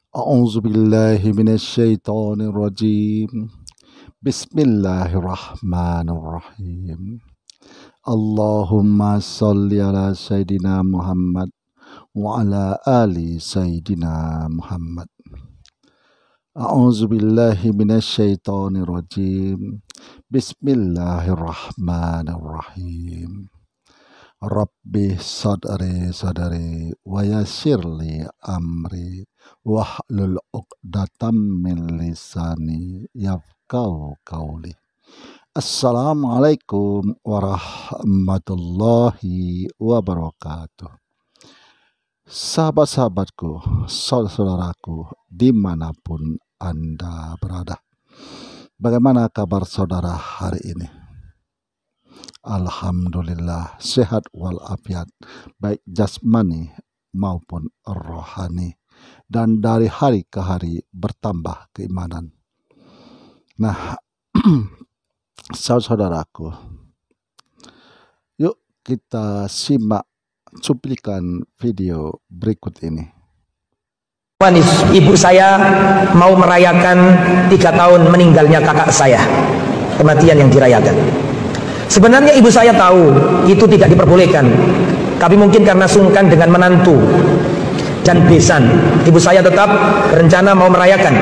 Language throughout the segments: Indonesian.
A'udzu billahi minasyaitonir rajim. Bismillahirrahmanirrahim. Allahumma shalli ala sayidina Muhammad wa ala ali sayidina Muhammad. A'udzu billahi minasyaitonir rajim. Bismillahirrahmanirrahim. Rabbi sadari wa yassirli amri wahlul 'uqdatam min lisani yafqahu qawli. Assalamualaikum warahmatullahi wabarakatuh. Sahabat-sahabatku, saudaraku dimanapun Anda berada, bagaimana kabar saudara hari ini? Alhamdulillah sehat walafiat, baik jasmani maupun rohani, dan dari hari ke hari bertambah keimanan. Nah, saudaraku, yuk kita simak cuplikan video berikut ini. Ibu saya mau merayakan 3 tahun meninggalnya kakak saya, kematian yang dirayakan. Sebenarnya ibu saya tahu itu tidak diperbolehkan, tapi mungkin karena sungkan dengan menantu dan besan, ibu saya tetap berencana mau merayakan.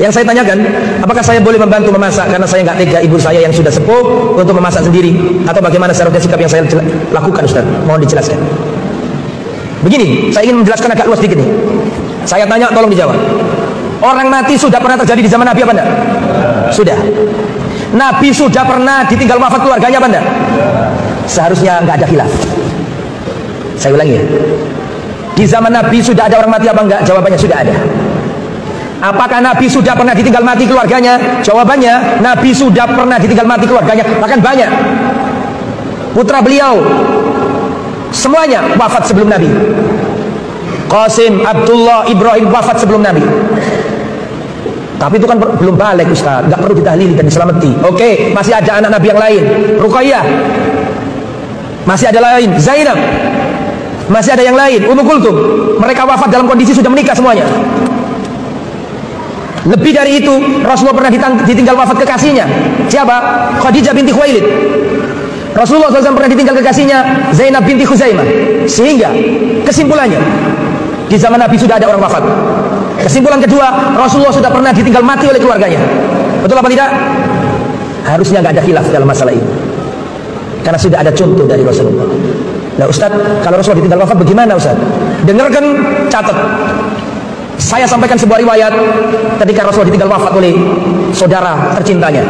Yang saya tanyakan, apakah saya boleh membantu memasak, karena saya nggak tega ibu saya yang sudah sepuh untuk memasak sendiri, atau bagaimana seharusnya sikap yang saya lakukan, Ustaz? Mohon dijelaskan. Begini, saya ingin menjelaskan agak luas sedikit nih. Saya tanya, tolong dijawab. Orang mati sudah pernah terjadi di zaman Nabi apa enggak? Sudah. Nabi sudah pernah ditinggal wafat keluarganya apa enggak? Seharusnya enggak ada khilaf. Saya ulangi ya. Di zaman Nabi sudah ada orang mati apa enggak? Jawabannya sudah ada. Apakah Nabi sudah pernah ditinggal mati keluarganya? Jawabannya, Nabi sudah pernah ditinggal mati keluarganya, bahkan banyak. Putra beliau semuanya wafat sebelum Nabi. Qasim, Abdullah, Ibrahim wafat sebelum Nabi. Tapi itu kan belum balik, Ustaz, nggak perlu ditahlili dan diselamati. Oke, masih ada anak Nabi yang lain, Ruqayyah, masih ada lain, Zainab, masih ada yang lain, Ummu Kulthum. Mereka wafat dalam kondisi sudah menikah semuanya. Lebih dari itu, Rasulullah pernah ditinggal wafat kekasihnya. Siapa? Khadijah binti Khuwailid. Rasulullah SAW pernah ditinggal kekasihnya Zainab binti Khuzaimah. Sehingga kesimpulannya, di zaman Nabi sudah ada orang wafat. Kesimpulan kedua, Rasulullah sudah pernah ditinggal mati oleh keluarganya. Betul apa tidak? Harusnya nggak ada khilaf dalam masalah ini, karena sudah ada contoh dari Rasulullah. Nah, Ustaz, kalau Rasulullah ditinggal wafat bagaimana, Ustaz? Dengarkan, catat. Saya sampaikan sebuah riwayat ketika Rasulullah ditinggal wafat oleh saudara tercintanya.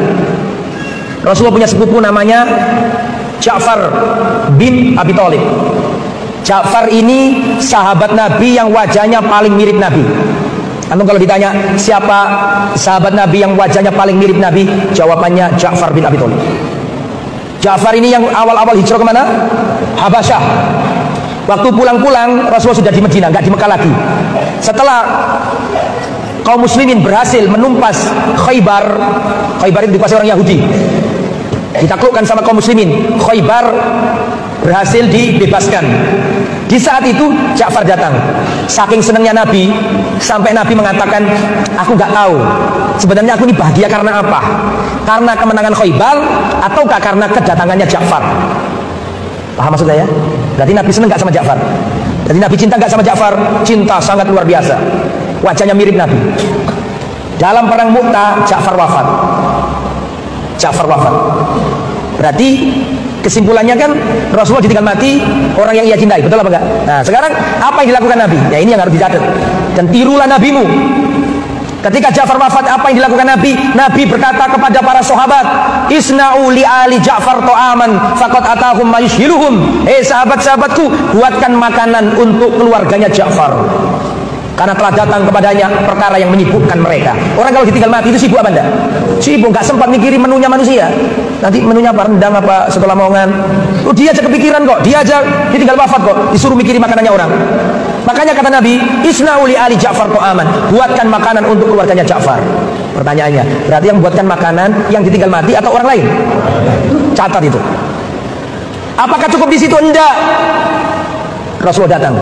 Rasulullah punya sepupu namanya Ja'far bin Abi Thalib. Ja'far ini sahabat Nabi yang wajahnya paling mirip Nabi. Antum kalau ditanya siapa sahabat Nabi yang wajahnya paling mirip Nabi, jawabannya Ja'far bin Abi Thalib. Ja'far ini yang awal-awal hijrah kemana? Habasyah. Waktu pulang-pulang Rasulullah sudah di Madinah, nggak di Mekah lagi. Setelah kaum muslimin berhasil menumpas Khaybar, Khaybar itu dikuasai orang Yahudi, ditaklukkan sama kaum muslimin. Khaybar berhasil dibebaskan. Di saat itu Ja'far datang. Saking senangnya Nabi, sampai Nabi mengatakan, aku nggak tahu sebenarnya aku ini bahagia karena apa, karena kemenangan Khaybar ataukah karena kedatangannya Ja'far. Paham maksud saya? Berarti Nabi senang nggak sama Ja'far? Berarti Nabi cinta nggak sama Ja'far? Cinta sangat luar biasa. Wajahnya mirip Nabi. Dalam perang Mu'tah, Ja'far wafat. Ja'far wafat. Berarti kesimpulannya kan Rasulullah ditinggal mati orang yang ia cintai, betul apa enggak? Nah, sekarang apa yang dilakukan Nabi? Ya, ini yang harus dicatat. Dan tirulah nabimu. Ketika Ja'far wafat, apa yang dilakukan Nabi? Nabi berkata kepada para sahabat, "Isna'u li ali Ja'far ta'aman faqad atahum ma yushhiluhum." Sahabat-sahabatku, buatkan makanan untuk keluarganya Ja'far, karena telah datang kepadanya perkara yang menyibukkan mereka. Orang kalau ditinggal mati itu sibuk apa enggak? Sibuk, nggak sempat mikirin menunya manusia. Nanti menunya apa, rendang apa, setelah lamongan. Oh, dia aja kepikiran kok, dia aja ditinggal wafat kok, disuruh mikirin makanannya orang. Makanya kata Nabi, "Isna'u li ali Ja'far ta'aman." Buatkan makanan untuk keluarganya Ja'far. Pertanyaannya, berarti yang buatkan makanan yang ditinggal mati atau orang lain? Catat itu. Apakah cukup di situ? Enggak. Rasulullah datang.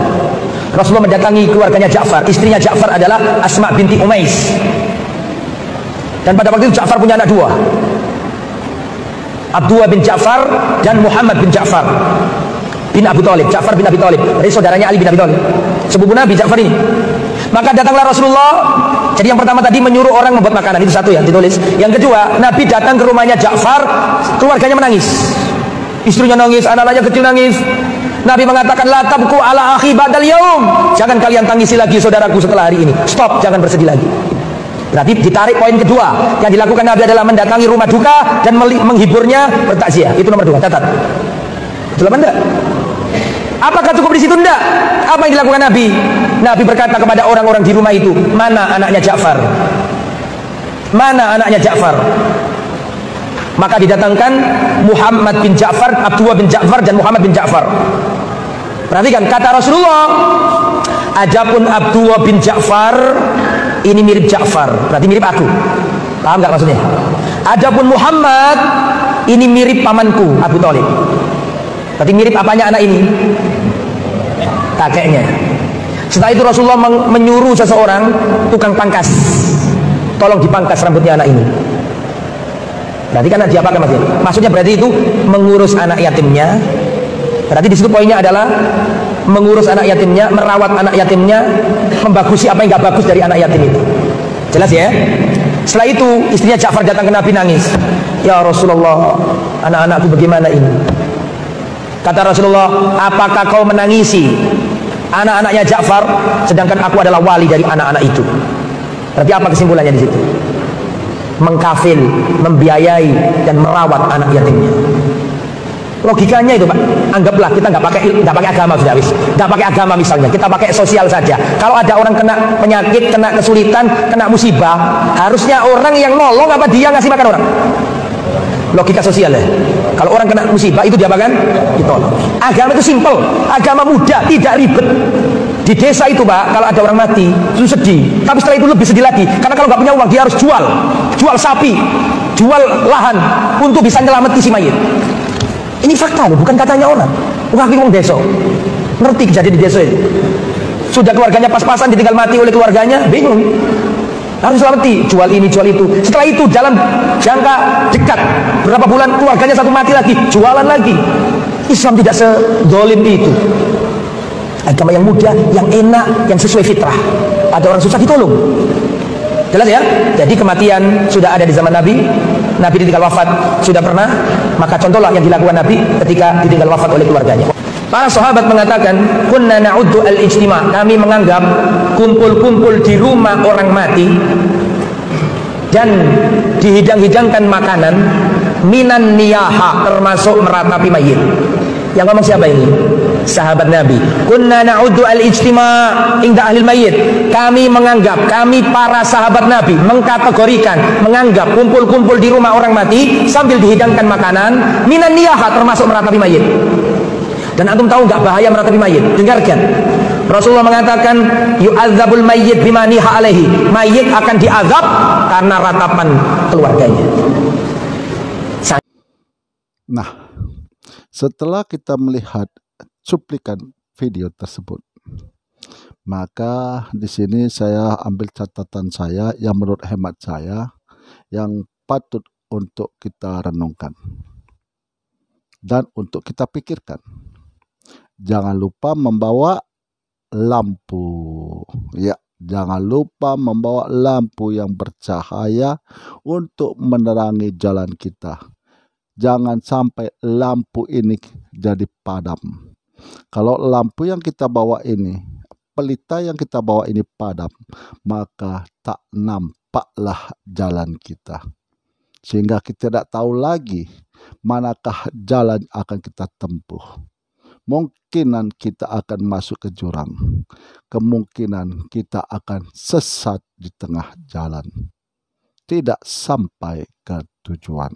Rasulullah mendatangi keluarganya Ja'far. Istrinya Ja'far adalah Asma binti Umais. Dan pada waktu itu Ja'far punya anak dua, Abdullah bin Ja'far dan Muhammad bin Ja'far bin Abu Thalib. Ja'far bin Abi Thalib, dari saudaranya Ali bin Abi Thalib, sepupu Nabi Ja'far ini. Maka datanglah Rasulullah. Jadi yang pertama tadi menyuruh orang membuat makanan, itu satu ya ditulis. Yang kedua, Nabi datang ke rumahnya Ja'far, keluarganya menangis. Istrinya nangis, anak-anaknya kecil nangis. Nabi mengatakan, la tabku ala akhi ba'dal yaum. Jangan kalian tangisi lagi saudaraku setelah hari ini. Stop, jangan bersedih lagi. Berarti ditarik poin kedua. Yang dilakukan Nabi adalah mendatangi rumah duka dan menghiburnya, bertakziah. Itu nomor 2, catat. Betul apa enggak? Apakah cukup di situ? Enggak. Apa yang dilakukan Nabi? Nabi berkata kepada orang-orang di rumah itu, mana anaknya Ja'far? Mana anaknya Ja'far? Maka didatangkan Muhammad bin Ja'far, Abdullah bin Ja'far dan Muhammad bin Ja'far. Perhatikan kata Rasulullah, adapun Abdullah bin Ja'far ini mirip Ja'far, berarti mirip aku. Paham nggak maksudnya? Adapun Muhammad ini mirip pamanku Abu Thalib. Berarti mirip apanya anak ini? Kakeknya. Setelah itu Rasulullah menyuruh seseorang tukang pangkas, tolong dipangkas rambutnya anak ini. Berarti kan diapakan maksudnya berarti itu mengurus anak yatimnya. Berarti di situ poinnya adalah mengurus anak yatimnya, merawat anak yatimnya, membagusi apa yang nggak bagus dari anak yatim itu. Jelas ya? Setelah itu istrinya Ja'far datang ke Nabi nangis. Ya Rasulullah, anak-anakku bagaimana ini? Kata Rasulullah, apakah kau menangisi anak-anaknya Ja'far sedangkan aku adalah wali dari anak-anak itu? Berarti apa kesimpulannya di situ? Mengkafil, membiayai dan merawat anak yatimnya. Logikanya itu Pak, anggaplah kita nggak pakai agama sudah habis, nggak pakai agama misalnya, kita pakai sosial saja. Kalau ada orang kena penyakit, kena kesulitan, kena musibah, harusnya orang yang nolong apa dia ngasih makan orang? Logika sosial ya. Kalau orang kena musibah itu dia apakan? Ditolong. Agama itu simpel, agama mudah, tidak ribet. Di desa itu Pak, kalau ada orang mati itu sedih, tapi setelah itu lebih sedih lagi, karena kalau nggak punya uang dia harus jual sapi, jual lahan untuk bisa nyelamati si mayit. Ini fakta loh, bukan katanya orang. Bukan orang desa. Ngerti kejadian di desa itu. Sudah keluarganya pas-pasan ditinggal mati oleh keluarganya, bingung. Harus selamati, jual ini, jual itu. Setelah itu dalam jangka dekat, berapa bulan keluarganya satu mati lagi, jualan lagi. Islam tidak sedolim itu. Agama yang mudah, yang enak, yang sesuai fitrah. Ada orang susah ditolong. Jelas ya? Jadi kematian sudah ada di zaman Nabi. Nabi ditinggal wafat sudah pernah. Maka contohlah yang dilakukan Nabi ketika ditinggal wafat oleh keluarganya. Para sahabat mengatakan, kunna na'uddu al-ijtima'. Kami menganggap kumpul-kumpul di rumah orang mati dan dihidang-hidangkan makanan minan niyaha, termasuk meratapi mayit. Yang ngomong siapa ini? Sahabat Nabi. Kunna na'uddu al-ijtima' inda ahlil mayyit. Kami menganggap, kami para sahabat Nabi mengkategorikan, menganggap kumpul-kumpul di rumah orang mati sambil dihidangkan makanan minan niyaha, termasuk meratapi mayit. Dan antum tahu enggak bahaya meratapi mayit? Dengarkan. Rasulullah mengatakan, yu'adzabul mayyit bima niha alaihi. Mayit akan diazab karena ratapan keluarganya. Nah, setelah kita melihat cuplikan video tersebut, maka di sini saya ambil catatan saya yang menurut hemat saya yang patut untuk kita renungkan dan untuk kita pikirkan. Jangan lupa membawa lampu, ya, jangan lupa membawa lampu yang bercahaya untuk menerangi jalan kita. Jangan sampai lampu ini jadi padam. Kalau lampu yang kita bawa ini, pelita yang kita bawa ini padam, maka tak nampaklah jalan kita. Sehingga kita tidak tahu lagi manakah jalan akan kita tempuh. Kemungkinan kita akan masuk ke jurang. Kemungkinan kita akan sesat di tengah jalan. Tidak sampai ke tujuan.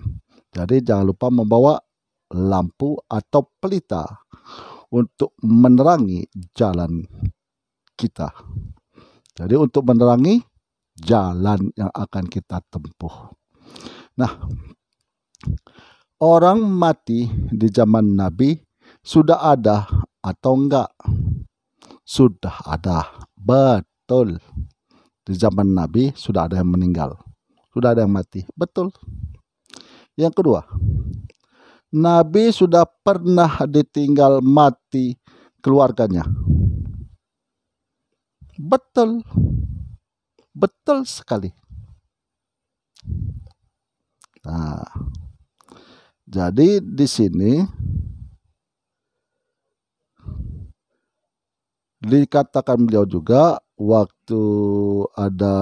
Jadi jangan lupa membawa lampu atau pelita untuk menerangi jalan kita. Jadi untuk menerangi jalan yang akan kita tempuh. Nah, orang mati di zaman Nabi sudah ada atau enggak? Sudah ada, betul. Di zaman Nabi sudah ada yang meninggal, sudah ada yang mati, betul. Yang kedua, Nabi sudah pernah ditinggal mati keluarganya, betul, betul sekali. Nah, jadi di sini dikatakan beliau juga waktu ada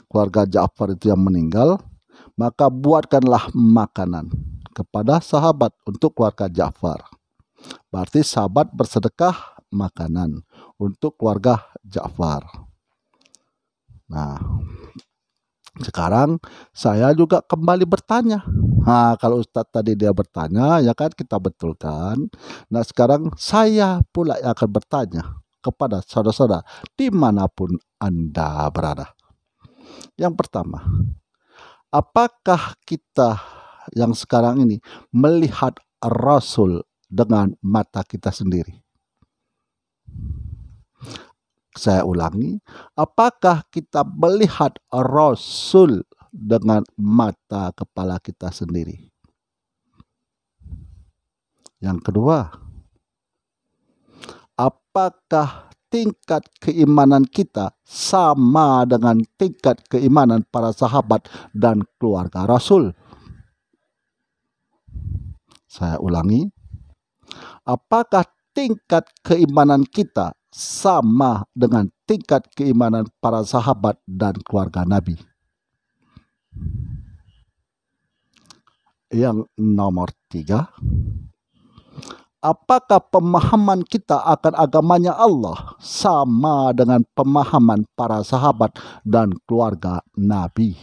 keluarga Ja'far itu yang meninggal, maka buatkanlah makanan kepada sahabat untuk keluarga Ja'far. Berarti sahabat bersedekah makanan untuk keluarga Ja'far. Nah, sekarang saya juga kembali bertanya. Nah, kalau Ustadz tadi dia bertanya, ya kan kita betulkan. Nah, sekarang saya pula yang akan bertanya kepada saudara-saudara dimanapun Anda berada. Yang pertama, apakah kita yang sekarang ini melihat Rasul dengan mata kita sendiri? Saya ulangi, apakah kita melihat Rasul dengan mata kepala kita sendiri? Yang kedua, apakah tingkat keimanan kita sama dengan tingkat keimanan para sahabat dan keluarga Rasul? Saya ulangi, apakah tingkat keimanan kita sama dengan tingkat keimanan para sahabat dan keluarga Nabi? Yang nomor 3, apakah pemahaman kita akan agamanya Allah sama dengan pemahaman para sahabat dan keluarga Nabi?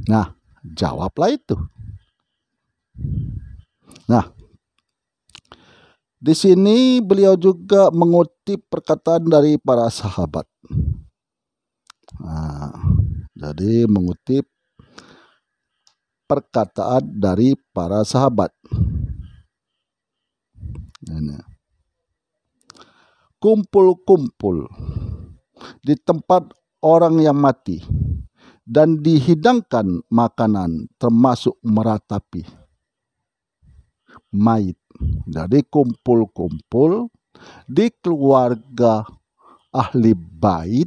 Nah, jawablah itu. Nah, di sini beliau juga mengutip perkataan dari para sahabat. Nah, jadi mengutip perkataan dari para sahabat. Ini. Kumpul-kumpul di tempat orang yang mati dan dihidangkan makanan termasuk meratapi mayit. Jadi kumpul-kumpul di keluarga ahli bait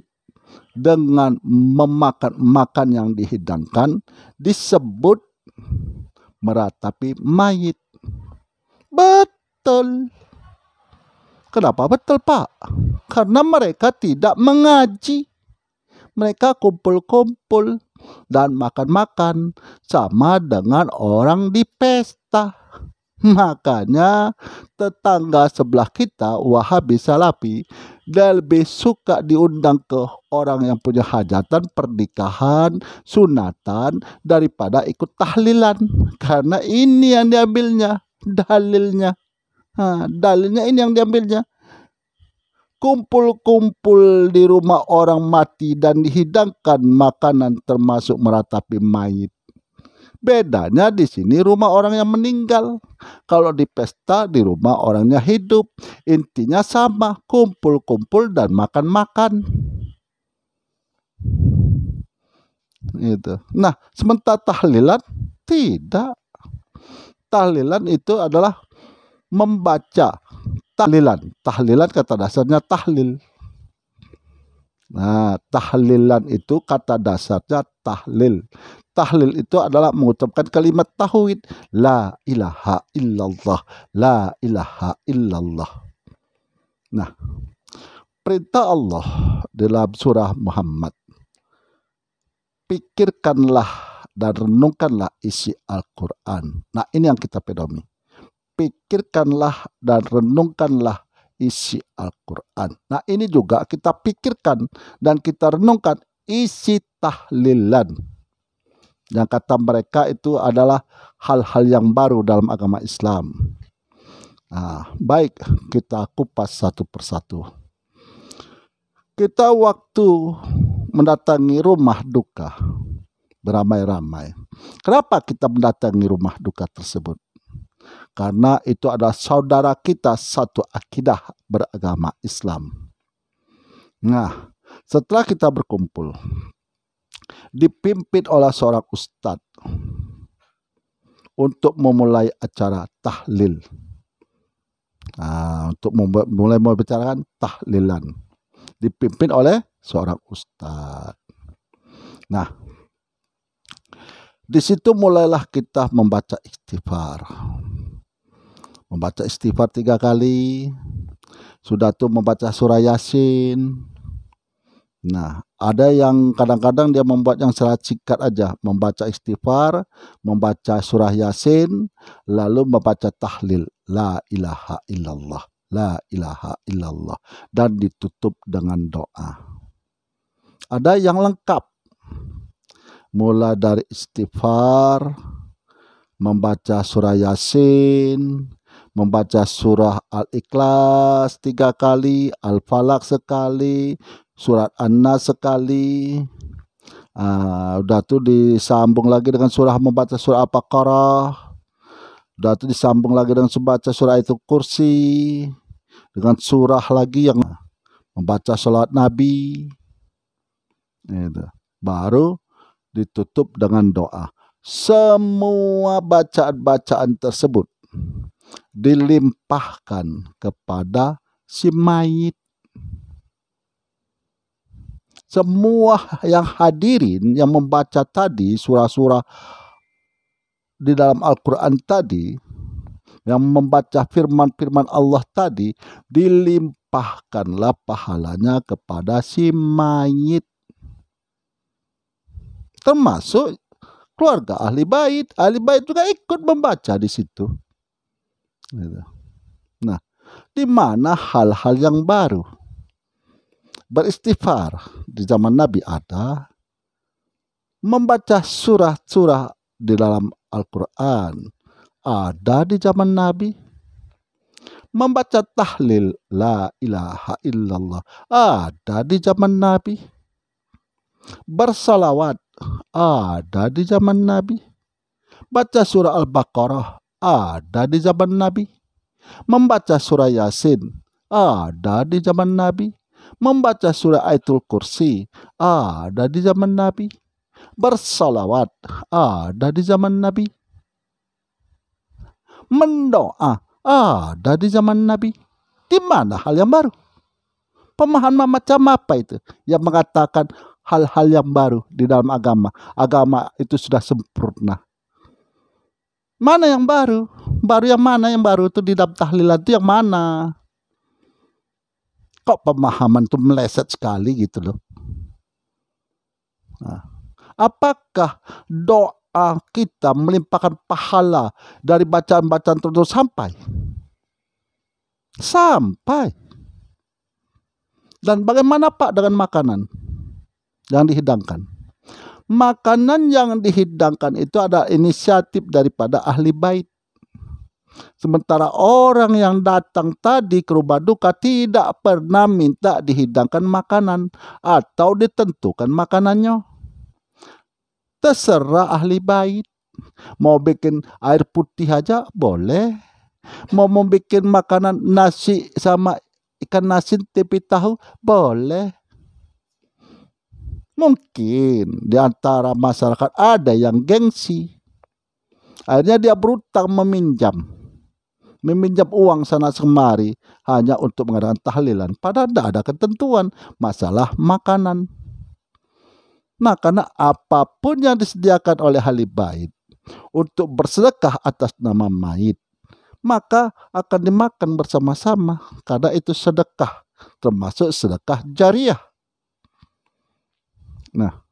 dengan memakan makan yang dihidangkan disebut meratapi mayit. Betul. Kenapa betul, Pak? Karena mereka tidak mengaji. Mereka kumpul-kumpul dan makan-makan sama dengan orang di pesta. Makanya tetangga sebelah kita, Wahabi Salafi, dia lebih suka diundang ke orang yang punya hajatan, pernikahan, sunatan daripada ikut tahlilan. Karena ini yang diambilnya, dalilnya. Dalilnya ini yang diambilnya. Kumpul-kumpul di rumah orang mati dan dihidangkan makanan termasuk meratapi mayit. Bedanya di sini rumah orang yang meninggal. Kalau di pesta di rumah orangnya hidup. Intinya sama, kumpul-kumpul dan makan-makan. Itu. Nah, sementara tahlilan tidak. Tahlilan itu adalah membaca tahlilan. Tahlilan kata dasarnya tahlil. Nah, tahlilan itu kata dasarnya tahlil. Tahlil itu adalah mengucapkan kalimat tauhid, la ilaha illallah, la ilaha illallah. Nah, perintah Allah dalam surah Muhammad, pikirkanlah dan renungkanlah isi Al-Quran. Nah, ini yang kita pedomi. Pikirkanlah dan renungkanlah isi Al-Quran. Nah, ini juga kita pikirkan dan kita renungkan isi tahlilan. Yang kata mereka itu adalah hal-hal yang baru dalam agama Islam. Nah, baik, kita kupas satu persatu. Kita waktu mendatangi rumah duka beramai-ramai. Kenapa kita mendatangi rumah duka tersebut? karena itu adalah saudara kita satu akidah beragama Islam. Nah, setelah kita berkumpul, dipimpin oleh seorang ustadz untuk memulai acara tahlil. Untuk mulai membicarakan tahlilan, dipimpin oleh seorang ustadz. Nah, di situ mulailah kita membaca istighfar. Membaca istighfar 3 kali. Sudah tuh membaca surah Yasin. Nah, ada yang kadang-kadang dia membuat yang secara singkat aja, membaca istighfar, membaca surah Yasin, lalu membaca tahlil, la ilaha illallah, la ilaha illallah, dan ditutup dengan doa. Ada yang lengkap, mulai dari istighfar, membaca surah Yasin, membaca surah Al-Ikhlas 3 kali, Al-Falaq sekali, surat An-Nas sekali. Udah tuh disambung lagi dengan membaca surah Al-Baqarah. Udah tuh disambung lagi dengan membaca surah Ayatul Kursi, dengan surah lagi yang membaca salat Nabi. Baru ditutup dengan doa. Semua bacaan-bacaan tersebut dilimpahkan kepada si mayit. Semua yang hadirin yang membaca tadi surah-surah di dalam Al-Quran tadi, yang membaca firman-firman Allah tadi, dilimpahkanlah pahalanya kepada si mayit, termasuk keluarga ahli bait. Ahli bait juga ikut membaca di situ. Nah, di mana hal-hal yang baru? Beristighfar di zaman Nabi ada, membaca surah-surah di dalam Al-Quran ada di zaman Nabi, membaca tahlil la ilaha illallah ada di zaman Nabi, bersalawat ada di zaman Nabi, baca surah Al-Baqarah ada di zaman Nabi, membaca surah Yasin ada di zaman Nabi, membaca surah Ayatul Kursi ada di zaman Nabi, bersalawat ada di zaman Nabi, mendoa ada di zaman Nabi. Di mana hal yang baru? Pemahaman macam apa itu yang mengatakan hal-hal yang baru di dalam agama? Agama itu sudah sempurna. Mana yang baru? Baru yang mana? Yang baru itu di dalam tahlilan itu yang mana? Kok pemahaman itu meleset sekali gitu loh. Nah, apakah doa kita melimpahkan pahala dari bacaan-bacaan tertentu sampai? Sampai. Dan bagaimana Pak dengan makanan yang dihidangkan? Makanan yang dihidangkan itu ada inisiatif daripada ahli bait. Sementara orang yang datang tadi ke rumah duka tidak pernah minta dihidangkan makanan atau ditentukan makanannya. Terserah ahli bait. Mau bikin air putih aja boleh. Mau bikin makanan nasi sama ikan nasi tepi tahu boleh. Mungkin di antara masyarakat ada yang gengsi. Akhirnya dia berutang meminjam uang sana kemari hanya untuk mengadakan tahlilan. Padahal tidak ada ketentuan masalah makanan. Nah, karena apapun yang disediakan oleh ahli bait untuk bersedekah atas nama mayit, maka akan dimakan bersama-sama karena itu sedekah, termasuk sedekah jariah. Nah,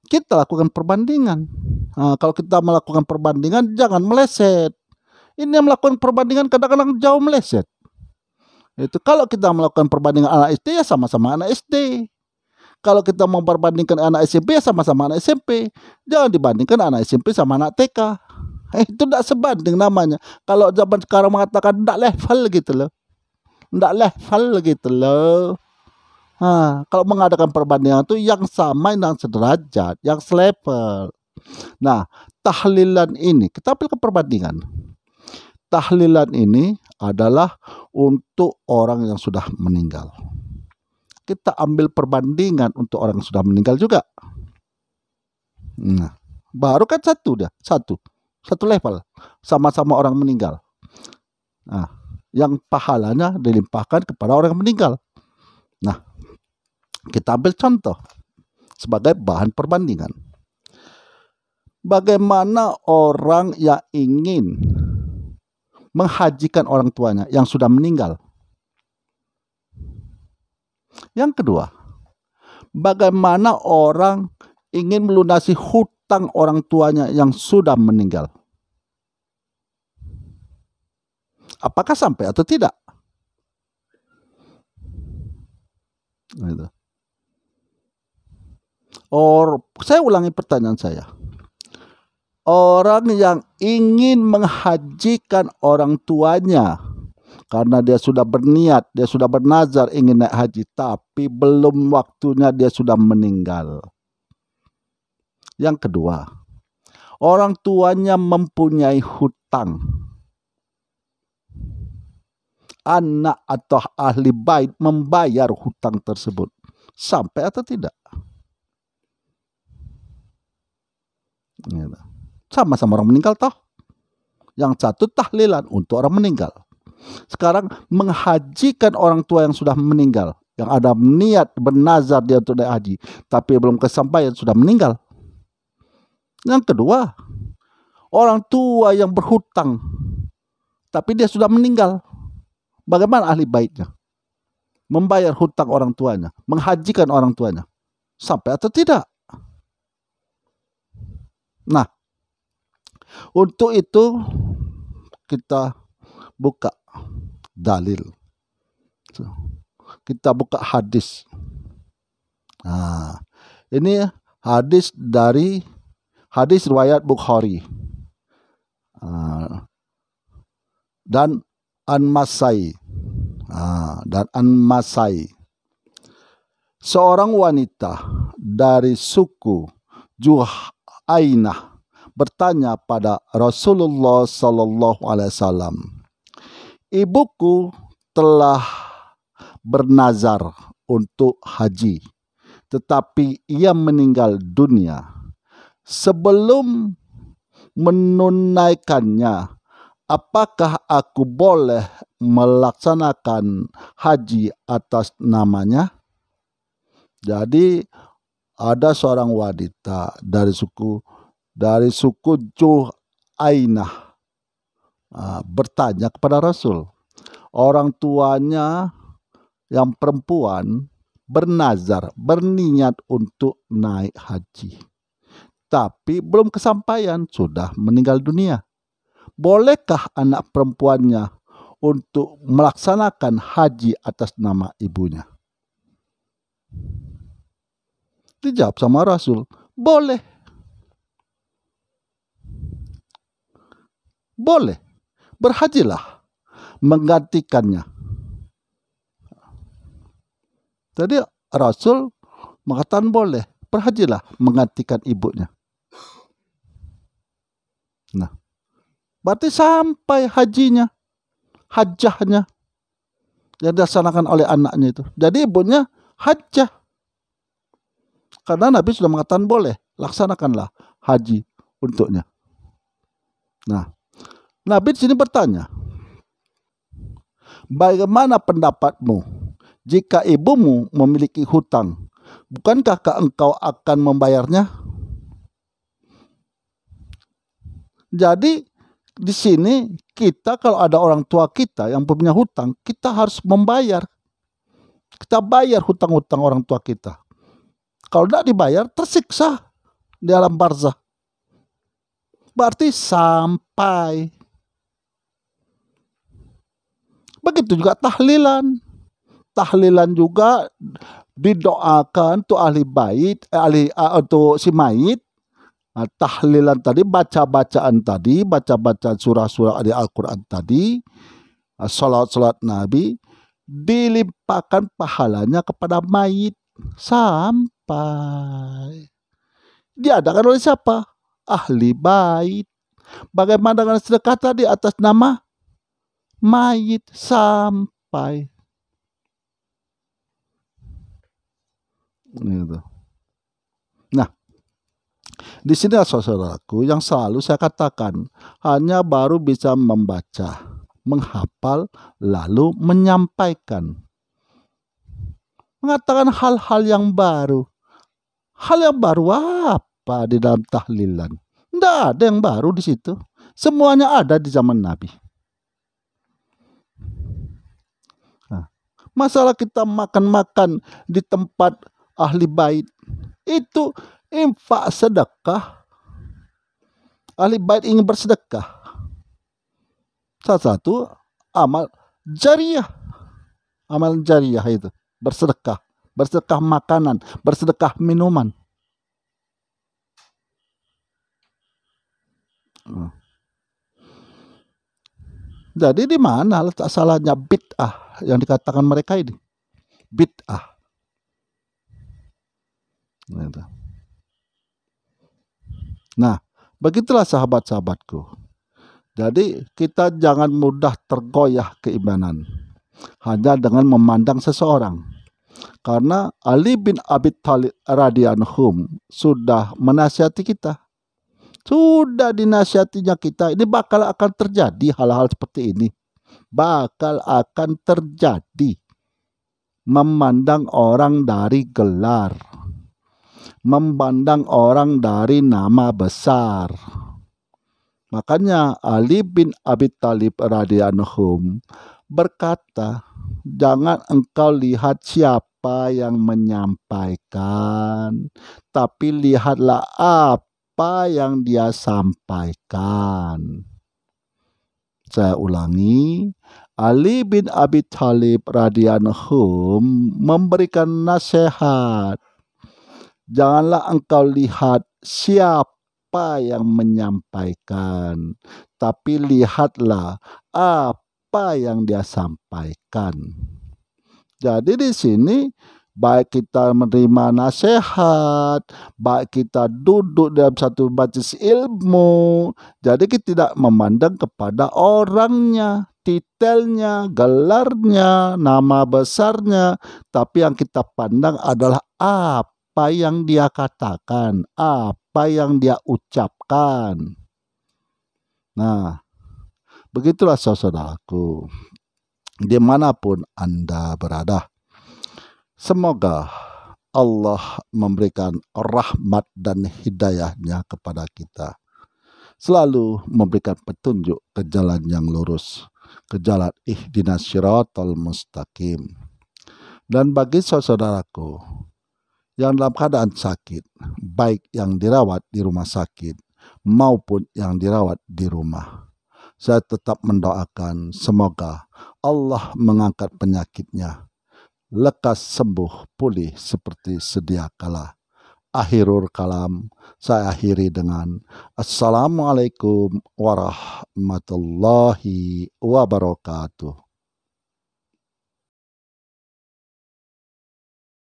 kita lakukan perbandingan. Nah, kalau kita melakukan perbandingan jangan meleset. Ini yang melakukan perbandingan kadang-kadang jauh meleset. Itu kalau kita melakukan perbandingan anak SD ya sama-sama anak SD. Kalau kita mau perbandingkan anak SMP ya sama-sama anak SMP. Jangan dibandingkan anak SMP sama anak TK. Itu tidak sebanding namanya. Kalau zaman sekarang mengatakan tidak level gitu loh. Tidak level gitu loh. Kalau mengadakan perbandingan itu yang sama, yang sederajat, yang selevel. Nah, tahlilan ini, kita ambil ke perbandingan. Tahlilan ini adalah untuk orang yang sudah meninggal. Kita ambil perbandingan untuk orang yang sudah meninggal juga. Nah, baru kan satu level, sama-sama orang meninggal. Nah, yang pahalanya dilimpahkan kepada orang yang meninggal. Nah, kita ambil contoh sebagai bahan perbandingan. Bagaimana orang yang ingin menghajikan orang tuanya yang sudah meninggal? Yang kedua, bagaimana orang ingin melunasi hutang orang tuanya yang sudah meninggal? Apakah sampai atau tidak? Gitu. Saya ulangi pertanyaan saya. Orang yang ingin menghajikan orang tuanya karena dia sudah berniat, dia sudah bernazar ingin naik haji, tapi belum waktunya, dia sudah meninggal. Yang kedua, orang tuanya mempunyai hutang. Anak atau ahli bait membayar hutang tersebut. Sampai atau tidak? Sama-sama orang meninggal toh. Yang satu tahlilan untuk orang meninggal. Sekarang menghajikan orang tua yang sudah meninggal, yang ada niat bernazar dia untuk naik haji, tapi belum kesampaian, sudah meninggal. Yang kedua, orang tua yang berhutang, tapi dia sudah meninggal. Bagaimana ahli baitnya membayar hutang orang tuanya, menghajikan orang tuanya? Sampai atau tidak? Nah, untuk itu kita buka dalil. Kita buka hadis. Nah, ini hadis dari hadis riwayat Bukhari dan An-Masai. Dan An-Masai. Seorang wanita dari suku Juhainah bertanya pada Rasulullah sallallahu alaihi wasallam, "Ibuku telah bernazar untuk haji, tetapi ia meninggal dunia. Sebelum menunaikannya, apakah aku boleh melaksanakan haji atas namanya?" Jadi ada seorang wanita dari suku Juhainah bertanya kepada Rasul. Orang tuanya yang perempuan bernazar, berniat untuk naik haji, tapi belum kesampaian, sudah meninggal dunia. Bolehkah anak perempuannya untuk melaksanakan haji atas nama ibunya? Dijawab sama Rasul, boleh. Boleh. Berhajilah menggantikannya. Jadi Rasul mengatakan boleh. Berhajilah menggantikan ibunya. Nah, berarti sampai hajinya, hajahnya yang dilaksanakan oleh anaknya itu. Jadi ibunya hajah. Karena Nabi sudah mengatakan boleh, laksanakanlah haji untuknya. Nah, Nabi di sini bertanya, bagaimana pendapatmu jika ibumu memiliki hutang? Bukankah engkau akan membayarnya? Jadi di sini kita kalau ada orang tua kita yang punya hutang, kita harus membayar. Kita bayar hutang-hutang orang tua kita. Kalau tidak dibayar, tersiksa di alam barzah. Berarti sampai. Begitu juga tahlilan. Tahlilan juga didoakan untuk ahli bait, untuk si mayit. Nah, tahlilan tadi, baca-bacaan surah-surah di Al-Quran tadi, salat Nabi, dilimpahkan pahalanya kepada mayit sampai diadakan oleh siapa? ahli bait. Bagaimana dengan sedekah tadi atas nama mayit sampai gitu. Nah, di sini saudaraku yang selalu saya katakan, hanya baru bisa membaca, menghafal, lalu menyampaikan. Mengatakan hal-hal yang baru. Hal yang baru apa di dalam tahlilan? Tidak ada yang baru di situ. Semuanya ada di zaman Nabi. Nah, masalah kita makan-makan di tempat ahli bait, itu infak sedekah. Ahli bait ingin bersedekah. Salah satu amal jariah. Amal jariah itu bersedekah. Bersedekah makanan, bersedekah minuman. Jadi di mana letak salahnya bid'ah yang dikatakan mereka ini? Bid'ah. Nah, begitulah sahabat-sahabatku. Jadi kita jangan mudah tergoyah keimanan hanya dengan memandang seseorang. Karena Ali bin Abi Thalib radhiyallahu sudah menasihati kita. Sudah dinasihatinya kita. Ini bakal akan terjadi hal-hal seperti ini. Bakal akan terjadi. Memandang orang dari gelar. Memandang orang dari nama besar. Makanya Ali bin Abi Thalib radhiyallahu berkata, jangan engkau lihat siapa yang menyampaikan, tapi lihatlah apa yang dia sampaikan. Saya ulangi, Ali bin Abi Thalib radhiyallahu memberikan nasihat. Janganlah engkau lihat siapa yang menyampaikan, tapi lihatlah apa yang dia sampaikan. Jadi di sini baik kita menerima nasihat, baik kita duduk dalam satu majelis ilmu, jadi kita tidak memandang kepada orangnya, titelnya, gelarnya, nama besarnya, tapi yang kita pandang adalah apa yang dia katakan, apa yang dia ucapkan. Nah, begitulah saudaraku, dimanapun Anda berada. Semoga Allah memberikan rahmat dan hidayahnya kepada kita. Selalu memberikan petunjuk ke jalan yang lurus, ke jalan ihdinas syiratal mustaqim. Dan bagi saudaraku yang dalam keadaan sakit, baik yang dirawat di rumah sakit maupun yang dirawat di rumah, saya tetap mendoakan semoga Allah mengangkat penyakitnya, lekas sembuh pulih seperti sedia kala. Akhirul kalam, saya akhiri dengan Assalamualaikum warahmatullahi wabarakatuh.